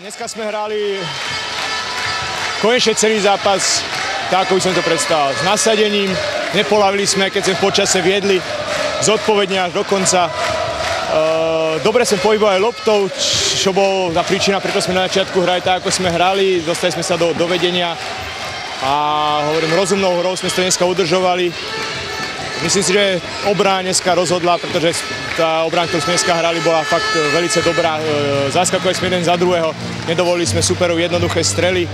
Dneska sme hrali konečne celý zápas tak, ako by som to predstavoval. S nasadením, nepolavili sme, keď sme v počase viedli, zodpovedne až do konca. Dobre sme pohybovali loptou, čo bol tá príčina, preto sme na začiatku hrali tak, ako sme hrali. Dostali sme sa do vedenia a hovorím, rozumnou hrou sme to dneska udržovali. Myslím si, že obrana dneska rozhodla, pretože tá obrana, ktorú sme dneska hrali, bola fakt velice dobrá. Zaskakovali sme jeden za druhého, nedovolili sme superov jednoduché strely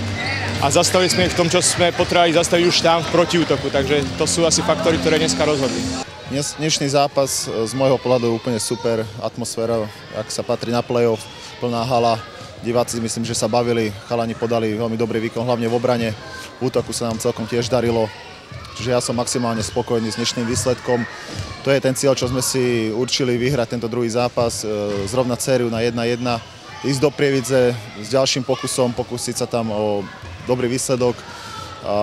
a zastavili sme ich v tom, čo sme potrebovali zastaviť už tam v protiútoku. Takže to sú asi faktory, ktoré dneska rozhodli. Dnešný zápas z môjho pohľadu je úplne super, atmosféra, ak sa patrí na play-off, plná hala. Diváci myslím, že sa bavili, chalani podali veľmi dobrý výkon, hlavne v obrane. V útoku sa nám celkom tiež darilo. Čiže ja som maximálne spokojný s dnešným výsledkom. To je ten cieľ, čo sme si určili, vyhrať tento druhý zápas, zrovnať sériu na 1-1, ísť do Prievidze s ďalším pokusom, pokúsiť sa tam o dobrý výsledok a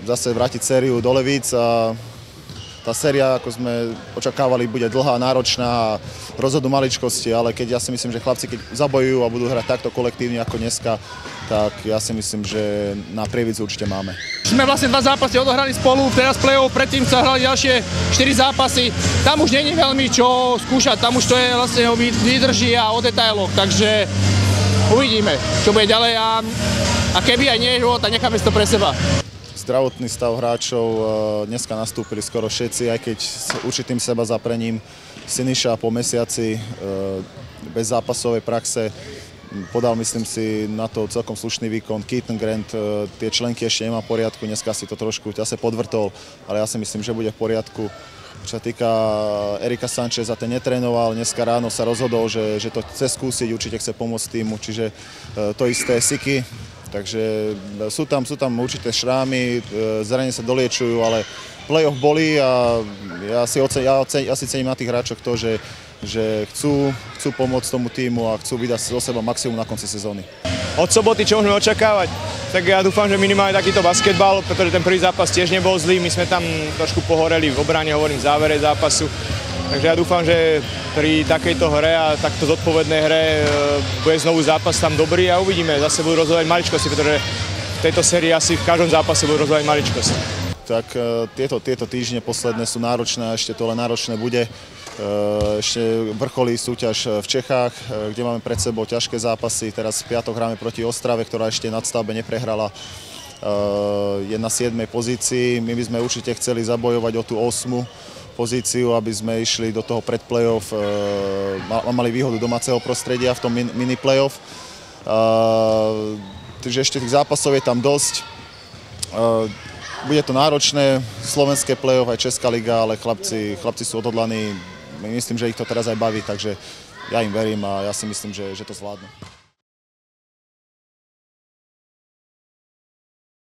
zase vrátiť sériu do Levíc. A tá séria, ako sme očakávali, bude dlhá, náročná a rozhodnú maličkosti, ale keď ja si myslím, že chlapci, keď zabojujú a budú hrať takto kolektívne ako dneska, tak ja si myslím, že na Prievidzu určite máme. Sme vlastne 2 zápasy odohrali spolu, teraz play-off, predtým sa hrali ďalšie 4 zápasy. Tam už nie je veľmi čo skúšať, tam už to je vlastne o výdrži a o detailoch, takže uvidíme, čo bude ďalej a keby aj nie, tak necháme si to pre seba. Zdravotný stav hráčov dneska nastúpili skoro všetci, aj keď s určitým sebazaprením. Siniša po mesiaci bez zápasovej praxe podal, myslím si, na to celkom slušný výkon. Keaton Grant tie členky ešte nemá v poriadku, dneska si to trošku ťase podvrtol, ale ja si myslím, že bude v poriadku. Čo sa týka Erika Sancheza, ten netrénoval, dneska ráno sa rozhodol, že to chce skúsiť, určite chce pomôcť týmu, čiže to isté Siky. Takže sú tam určité šrámy, zranie sa doliečujú, ale play-off bolí a ja si cením na tých hráčoch to, že chcú pomôcť tomu týmu a chcú vydať zo seba maximum na konci sezóny. Od soboty čo môžeme očakávať? Tak ja dúfam, že minimálne takýto basketbal, pretože ten prvý zápas tiež nebol zlý, my sme tam trošku pohoreli v obrane, hovorím, v závere zápasu. Takže ja dúfam, že pri takejto hre a takto zodpovednej hre bude znovu zápas tam dobrý a uvidíme. Zase budú rozhodovať maličkosti, pretože v tejto sérii asi v každom zápase budú rozhodovať maličkosti. Tak tieto týždne posledné sú náročné a ešte to len náročné bude. Ešte vrcholí súťaž v Čechách, kde máme pred sebou ťažké zápasy. Teraz v piatok hráme proti Ostrave, ktorá ešte na stavbe neprehrala. Je na 7. pozícii. My by sme určite chceli zabojovať o tú 8. pozíciu, aby sme išli do toho predplayoff, mali výhodu domáceho prostredia v tom mini playoff. Takže ešte tých zápasov je tam dosť. Bude to náročné, slovenské playoff aj Česká liga, ale chlapci sú odhodlaní. Myslím, že ich to teraz aj baví, takže ja im verím a ja si myslím, že to zvládnu.